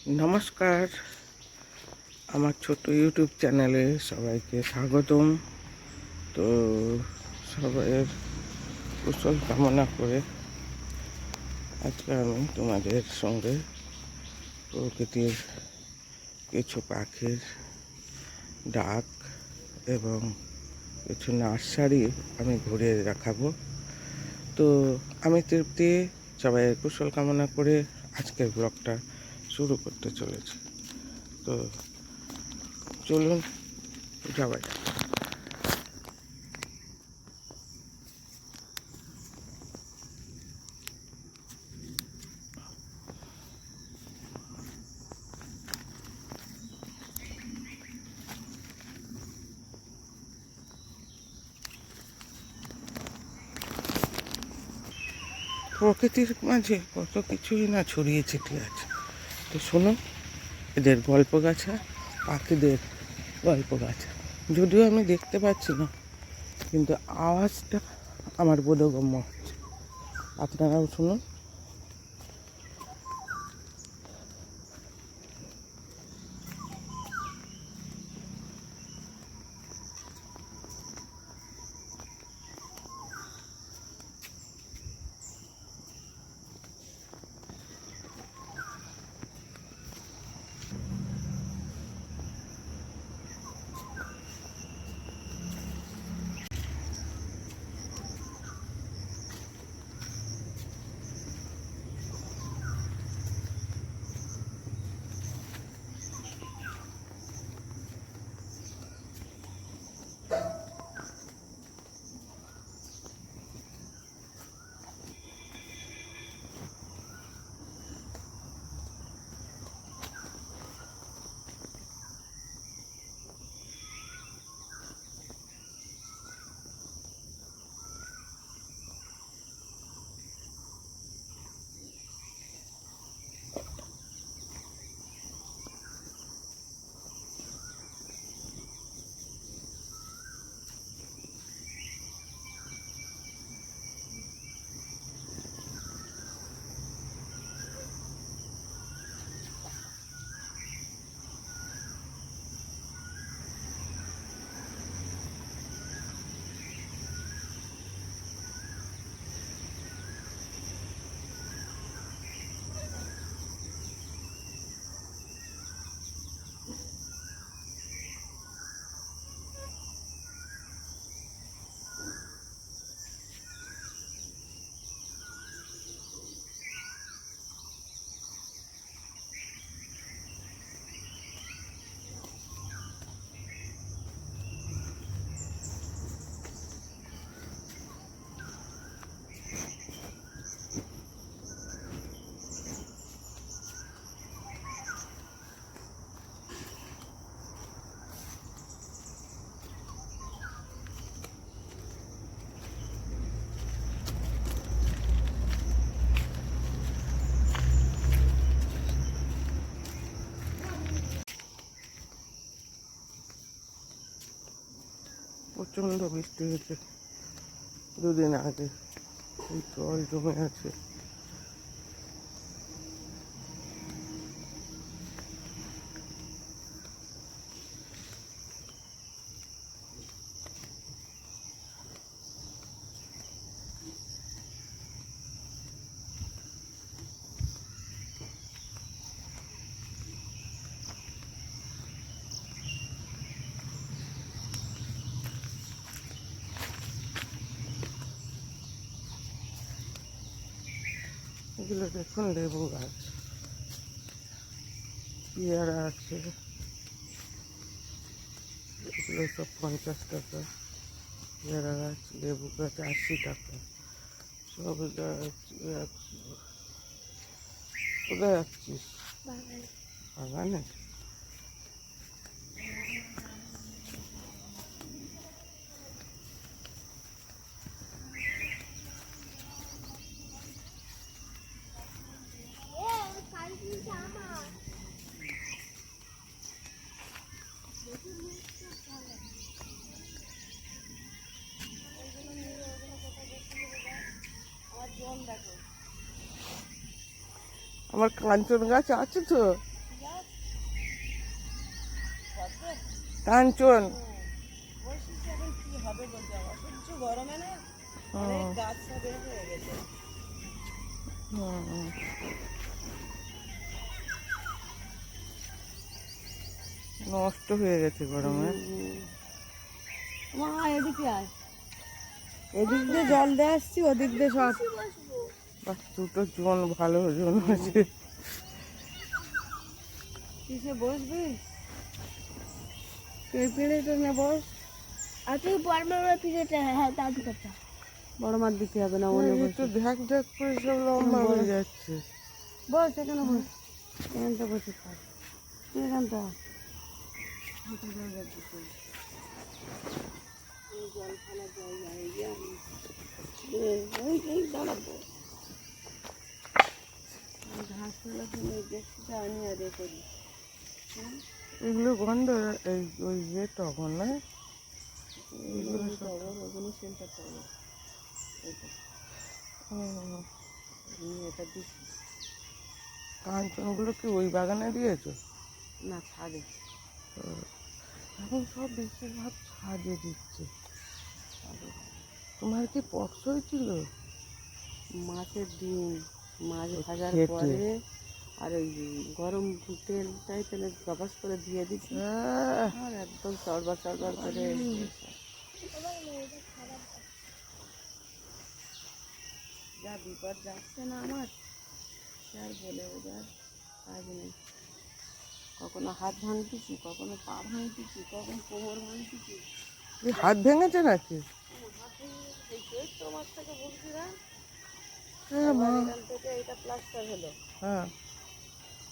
নমস্কার, আমার ছোট ইউটিউব চ্যানেলে সবাইকে স্বাগতম। তো সবাইয়ের কুশল কামনা করে আজকে আমি তোমাদের সঙ্গে প্রকৃতির কিছু পাখির ডাক এবং কিছু নার্সারি আমি ঘুরে দেখাবো। তো আমি তৃপ্তি সবাইয়ের কুশল কামনা করে আজকের ব্লগটা শুরু করতে চলেছি। তো চলুন যাওয়া যাক। প্রকৃতির মাঝে কত কিছুই না ছড়িয়ে ছিটিয়ে আছে। তো শুনুন এদের গল্প গাছা, পাখিদের গল্প গাছা। যদিও আমি দেখতে পাচ্ছি না, কিন্তু আওয়াজটা আমার বোধগম্য হচ্ছে। আপনারাও শুনুন। প্রচণ্ড বৃষ্টি হয়েছে দুদিন আগে, এই জল জমে আছে। এগুলো দেখুন লেবু গাছ, পেয়ারা আছে, এগুলো সব 50 টাকা। পেয়ারা গাছ, লেবু গাছ 80 টাকা। সব গাছ 100। কোথায় যাচ্ছিস? বাগানে। আমার কাঞ্চন গাছ আছে তো, কাঞ্চন। বসেছি এখন কি হবে বলতে অসহ্য গরমে না অনেক গাছ সব এ হয়ে গেছে। নষ্ট হয়ে গেছে গরমে। মা এদিকে আয়, এদিক দিয়ে জল দিয়ে আসছি, ওদিক দিয়ে সব। বাহ, দুটো জন ভালো জন আছে। কিসে বসবি? পেঁপেড়েটা না বস। আজকে বড় মার পিড়েটা, হ্যাঁ দাদু কথা। বড় মার দিতে হবে না, অন্য একটু ঢাক ঢাক করে সব লম্বা হয়ে যাচ্ছে। বস এখানে বস, এখানটা বসে থাক, এখানটা ফাঁকা জায়গা দিতে। জল ফেলার জায়গা এই যে এই দাঁড়াবো ঘাস ফেলা ফেলে দেখতে আনি আর এ করি। এগুলো গন্ধ, এই ওই ইয়ে টগর না, এইগুলো টগর, ওগুলো সেন্টার টগর। এটা এটা দিচ্ছি। কাঞ্চনগুলো কি ওই বাগানে দিয়েছো? না ছাদে। এখন সব বেশিরভাগ ছাদে দিচ্ছে। তোমার কি পক্স হয়েছিল? মাছের ডিম, মাছ ভাজার খেতে। পরে আর ওই গরম তেলটাই তেলে গবাস করে দিয়ে দিচ্ছি আর একদম চড়বার চড়বার করে। যা বিপদ যাচ্ছে না আমার, সে আর বলে ওদের কাজ নেই। কখনো হাত ভাঙতেছি, কখনো পা ভাঙতেছি, কখনো কোমর ভাঙতেছি। হাত ভেঙেছে নাকি? হাত ভেঙে এই চৈত্র মাস থেকে বলছি না, হ্যাঁ মা। এখান থেকে এইটা প্লাস্টার হলো। হ্যাঁ,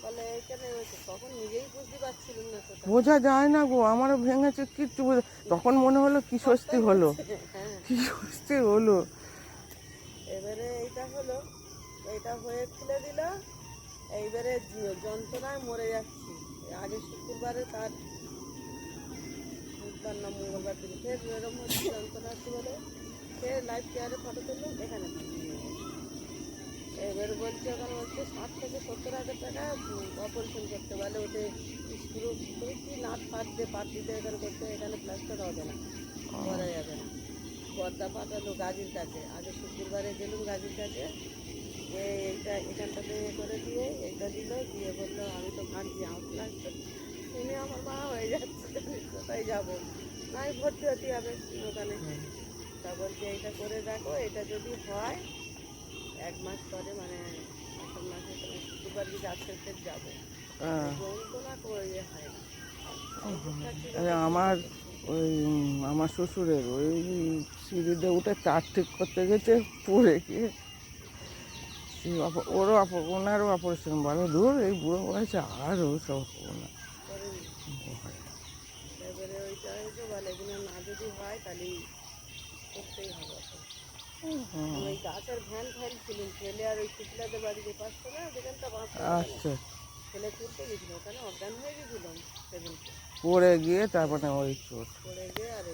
বলে এইখানে হয়েছে, তখন নিজেই বুঝতে পারছিলাম না তো। বোঝা যায় না গো, আমারও ভেঙেছে কিচ্ছু তখন মনে হলো কি স্বস্তি হলো, হ্যাঁ কি স্বস্তি হলো। এবারে এইটা হলো, এইটা হয়ে খুলে দিল, এইবারে যন্ত্রণায় মরে যাচ্ছি। আগে শুক্রবারে তার বুধবার না মঙ্গলবার দিন ফের এরকম হচ্ছে যন্ত্রণা হচ্ছে বলে ফের লাইফ কেয়ারে ফটো তুললাম, এখানে এবারে বলছে ওখানে হচ্ছে 60,000 থেকে 70,000 টাকা অপারেশন করতে পারলে, ওতে স্ক্রু কি নাট পাট দিতে এখানে করতে, এখানে প্লাস্টার হবে না, করা যাবে না। পর্দা পাঠালো গাজীর কাছে, আগে শুক্রবারে গেলুম গাজীর কাছে, এইটা এখানটাতে করে দিয়ে এইটা দিল, দিয়ে বললো আমি তো ভাবছি আউট লাগছে, শুনে আমার মা হয়ে যাচ্ছে, কোথায় যাবো, নাই ভর্তি হতে হবে ওখানে। তা বলছে এইটা করে দেখো, এটা যদি হয় 1 মাস পরে মানে আসল মাসে তোমার শুক্রবার দিকে আজকে যাবো, যন্ত্রণা করে হয় না। আমার ওই আমার শ্বশুরের ওই সিঁড়িতে উঠে তার ঠিক করতে গেছে, পড়ে গিয়ে ওরও ওনারও অপারেশন, বলে দূর এই বুড়ো বয়সে আর ও সব হবো না। এবারে ওইটা হয়েছে বলে এগুলো না যদি হয় তাহলে করতেই হবে। ওই গাছের ভ্যান ছিলেন ছেলে আর ওই শুক্লাদের বাড়িতে পাশে না যেখানটা আচ্ছা, ছেলে তুলতে গেছিল, ওখানে অজ্ঞান হয়ে গেছিলাম সেদিনকে, পড়ে গিয়ে তারপরে ওই চোট। পড়ে গিয়ে আর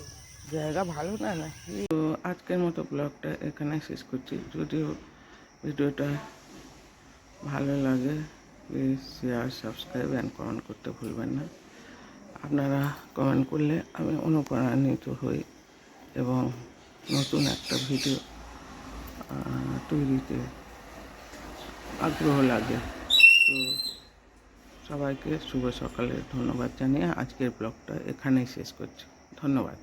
জায়গা ভালো না নাকি? তো আজকের মতো ব্লগটা এখানে শেষ করছি। যদিও ভিডিওটা ভালো লাগে, please share, subscribe and comment করতে ভুলবেন না। আপনারা কমেন্ট করলে আমি অনুপ্রাণিত হই এবং নতুন একটা ভিডিও তৈরিতে আগ্রহ লাগে। তো সবাইকে শুভ সকালে ধন্যবাদ জানিয়ে আজকের ব্লগটা এখানেই শেষ করছি। ধন্যবাদ।